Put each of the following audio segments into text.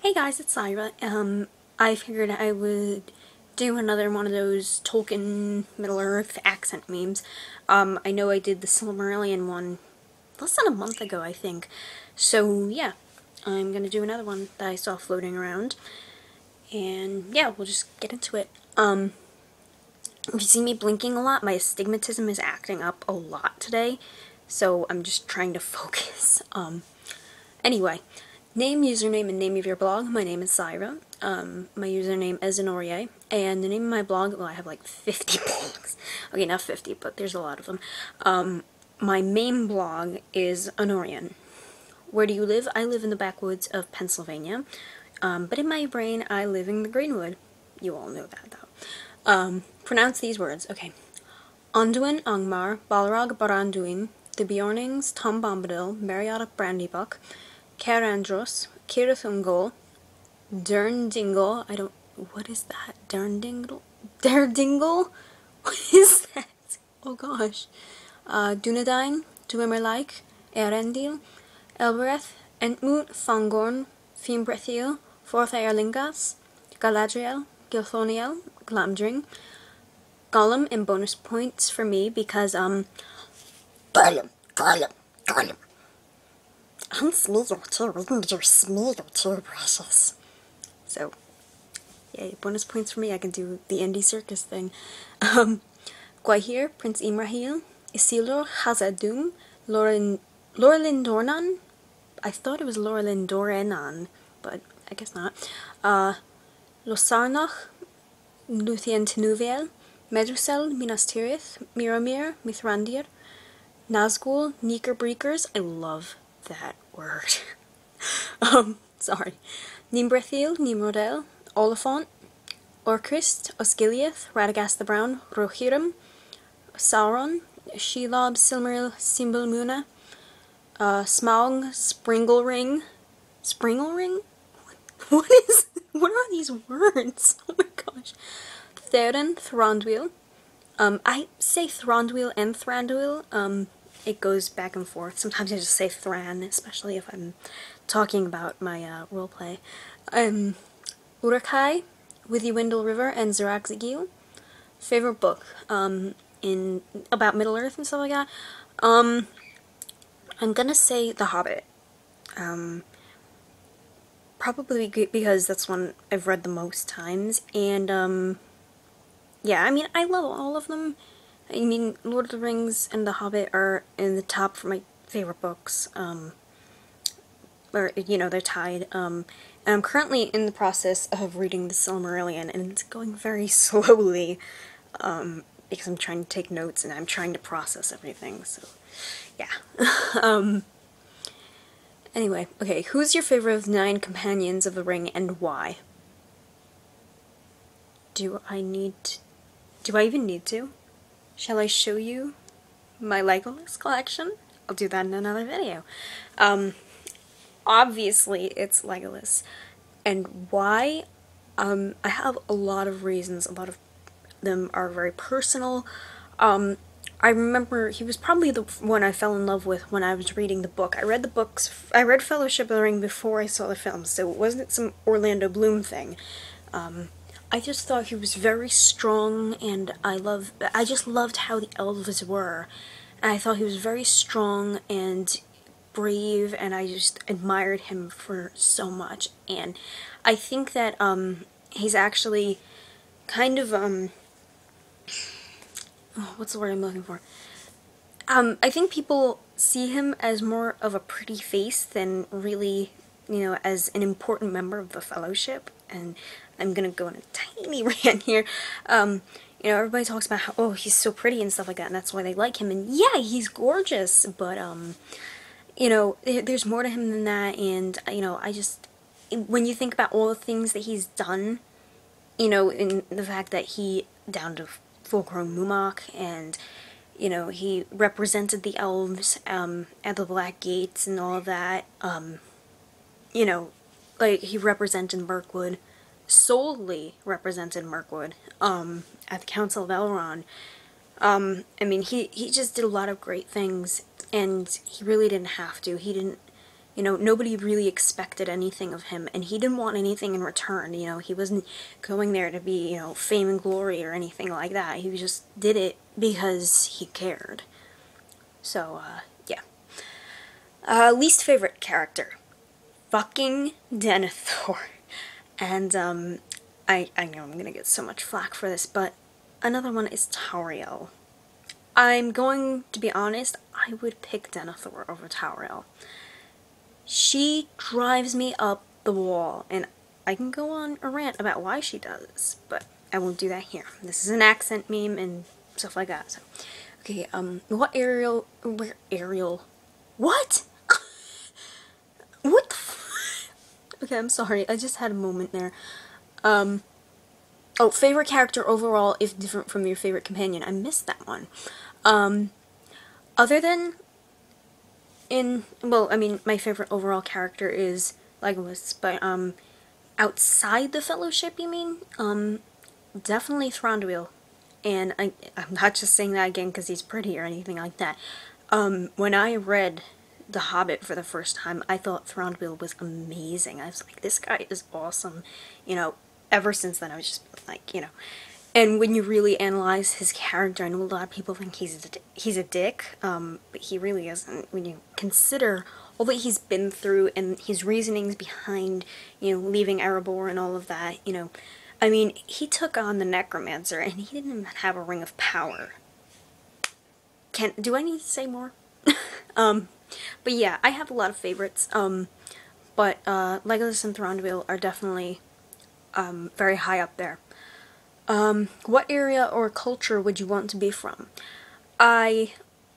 Hey guys, it's Syra. I figured I would do another one of those Tolkien Middle-earth accent memes. I know I did the Silmarillion one less than a month ago, I think. So, yeah, I'm gonna do another one that I saw floating around. And, yeah, we'll just get into it. If you see me blinking a lot, my astigmatism is acting up a lot today. So, I'm just trying to focus. Anyway. Name, username, and name of your blog. My name is Syra. My username is Ungol, and the name of my blog, well, I have like 50 blogs. Okay, not 50, but there's a lot of them. My main blog is Ungol. Where do you live? I live in the backwoods of Pennsylvania, but in my brain, I live in the Greenwood. You all know that, though. Pronounce these words. Okay. Anduin, Angmar, Balrog, Baranduin, the Beornings, Tom Bombadil, Meriadoc, Brandybuck, Cair, Andros, Cirith, Ungol, Derndingle, what is that? Derndingle? What is that? Oh gosh. Dúnedain, Dwimmerlaik, Eärendil, Elbereth, Entmoot, Fangorn, Fimbrethil, EORLINGAS, Galadriel, Gilthoniel, Glamdring, Gollum, and bonus points for me because, Gollum. I'm Smeagol too. We can do Smeagol too, precious. So, yay, bonus points for me. I can do the indie circus thing. Gwaihir, Prince Imrahil, Isildur, Khazad-dum, Lorelin Dornan. I thought it was Lorelin Dorenan, but I guess not. Losarnach, Luthien Tinuviel, Medusel, Minas Tirith, Miramir, Mithrandir, Nazgul, Neeker Breakers. I love that word. Sorry. Fimbrethil, Nimrodel, Oliphant, Orcrist, Osgiliath, Radagast the Brown, Rohirrim, Sauron, Shelob, Silmaril, Simbelmuna, Smaug, Springle-ring. Springle-ring? What are these words? Oh my gosh. Theoden, Thranduil. I say Thranduil and Thranduil. It goes back and forth. Sometimes I just say Thran, especially if I'm talking about my roleplay. Uruk-hai, With the Windle River, and Zirak-zigil. Favorite book in about Middle-earth and stuff like that. I'm gonna say The Hobbit. Probably because that's one I've read the most times, and yeah, I mean, I love all of them. I mean, Lord of the Rings and The Hobbit are in the top for my favorite books, or, you know, they're tied, and I'm currently in the process of reading the Silmarillion, and it's going very slowly, because I'm trying to take notes, and I'm trying to process everything, so, yeah. Anyway, okay, who's your favorite of the 9 companions of the ring, and why? Do I even need to? Shall I show you my Legolas collection? I'll do that in another video. Obviously, it's Legolas. And why? I have a lot of reasons. A lot of them are very personal. I remember he was probably the one I fell in love with when I was reading the book. I read Fellowship of the Ring before I saw the film, so it wasn't some Orlando Bloom thing. I just thought he was very strong, and I just loved how the elves were. And I thought he was very strong and brave, and I just admired him for so much. And I think that, he's actually kind of, what's the word I'm looking for? I think people see him as more of a pretty face than really, you know, as an important member of the Fellowship. And I'm gonna go on a tiny rant here. You know, everybody talks about how, oh, he's so pretty and stuff like that, and that's why they like him. And yeah, he's gorgeous, but, you know, there's more to him than that, and, you know, when you think about all the things that he's done, you know, in the fact that he downed to full-grown Mumok, and, you know, he represented the elves, at the Black Gates and all of that, you know, like, he represented Mirkwood, solely represented Mirkwood, at the Council of Elrond. I mean, he just did a lot of great things, and he really didn't have to. He didn't, You know, nobody really expected anything of him, and he didn't want anything in return. You know, he wasn't going there to be, you know, fame and glory or anything like that. He just did it because he cared. So, yeah. Least favorite character. Fucking Denethor. And, I know I'm gonna get so much flack for this, but another one is Tauriel. I'm going to be honest, I would pick Denethor over Tauriel. She drives me up the wall, and I can go on a rant about why she does, but I won't do that here. This is an accent meme and stuff like that, so. Okay, what Ariel, where Ariel, what? What the okay, I'm sorry, I just had a moment there. Oh, favorite character overall, if different from your favorite companion. I missed that one. Other than well, I mean, my favorite overall character is Legolas, but, outside the Fellowship, you mean? Definitely Thranduil. And I'm not just saying that again because he's pretty or anything like that. When I read The Hobbit for the first time, I thought Thranduil was amazing. I was like, this guy is awesome. You know, ever since then, I was just like, you know. And when you really analyze his character, I know a lot of people think he's a dick, but he really isn't. When you consider all that he's been through and his reasonings behind, you know, leaving Erebor and all of that, you know. I mean, he took on the Necromancer, and he didn't even have a Ring of Power. Do I need to say more? But yeah, I have a lot of favorites, but Legolas and Thranduil are definitely very high up there. What area or culture would you want to be from? I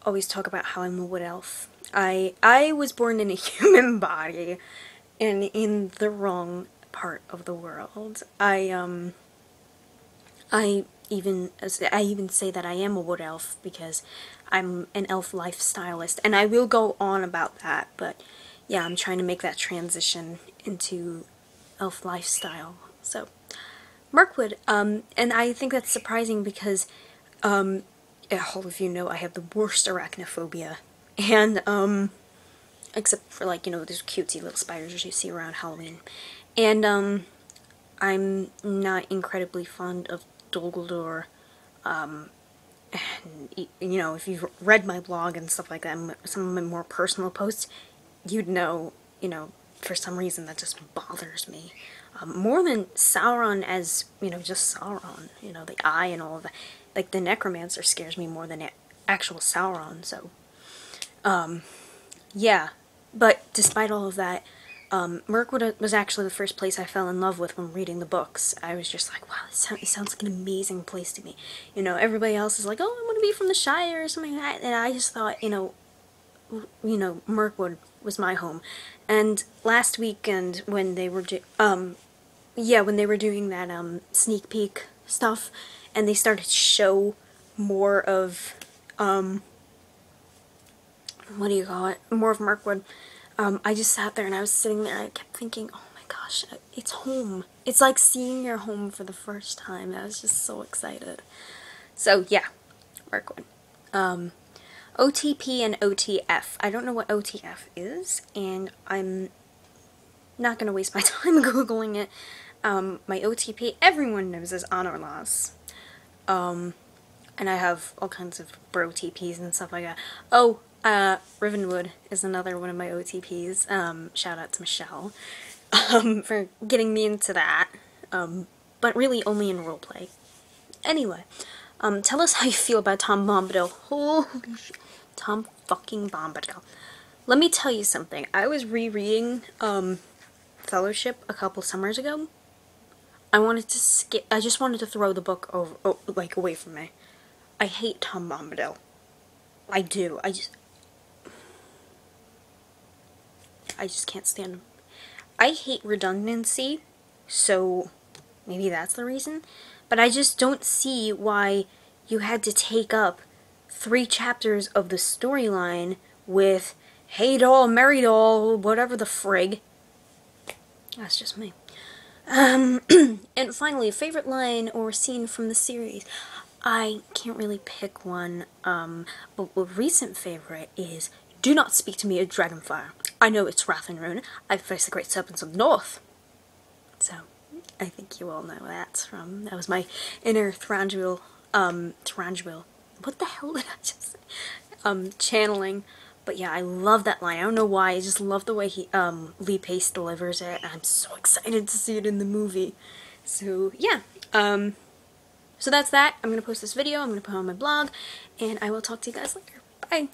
always talk about how I'm a wood elf. I was born in a human body and in the wrong part of the world. I even say that I am a wood elf because I'm an elf lifestylist, and I will go on about that, but yeah, I'm trying to make that transition into elf lifestyle. So Mirkwood, and I think that's surprising because, all of you know I have the worst arachnophobia, and, except for, like, you know, those cutesy little spiders you see around Halloween, and, I'm not incredibly fond of Dol Guldur, and, you know, if you've read my blog and stuff like that, some of my more personal posts, you'd know, you know, for some reason that just bothers me. More than Sauron as, you know, just Sauron, you know, the eye and all of that. Like, the Necromancer scares me more than actual Sauron, so, yeah. But despite all of that, Mirkwood was actually the first place I fell in love with when reading the books. I was just like, wow, it sounds like an amazing place to me. You know, everybody else is like, oh, I want to be from the Shire or something like that, and I just thought, you know, Mirkwood was my home. And last weekend when they were when they were doing that sneak peek stuff, and they started to show more of what do you call it? More of Mirkwood. I just sat there and I was sitting there and I kept thinking, oh my gosh, it's home. It's like seeing your home for the first time. I was just so excited. So yeah, Mirkwood. OTP and OTF. I don't know what OTF is, and I'm not going to waste my time Googling it. My OTP, everyone knows, is honor loss. And I have all kinds of bro TPs and stuff like that. Oh, Rivenwood is another one of my OTPs. Shout out to Michelle, for getting me into that. But really only in roleplay. Anyway, tell us how you feel about Tom Bombadil. Holy shit. Tom fucking Bombadil. Let me tell you something. I was rereading, Fellowship a couple summers ago. I just wanted to throw the book away from me. I hate Tom Bombadil. I do. I just can't stand him. I hate redundancy, so maybe that's the reason. But I just don't see why you had to take up 3 chapters of the storyline with Hey Doll, Meriadoc, whatever the frig. That's just me. And finally, a favorite line or scene from the series. I can't really pick one, but a recent favorite is, do not speak to me of Dragonfire. I know it's Wrath and Ruin. I've faced the Great Serpents of the North. So, I think you all know that was my inner Thranduil, what the hell did I just say? Channeling. But yeah, I love that line. I don't know why, I just love the way Lee Pace delivers it, and I'm so excited to see it in the movie. So, yeah, so that's that. I'm gonna post this video, I'm gonna put it on my blog, and I will talk to you guys later. Bye!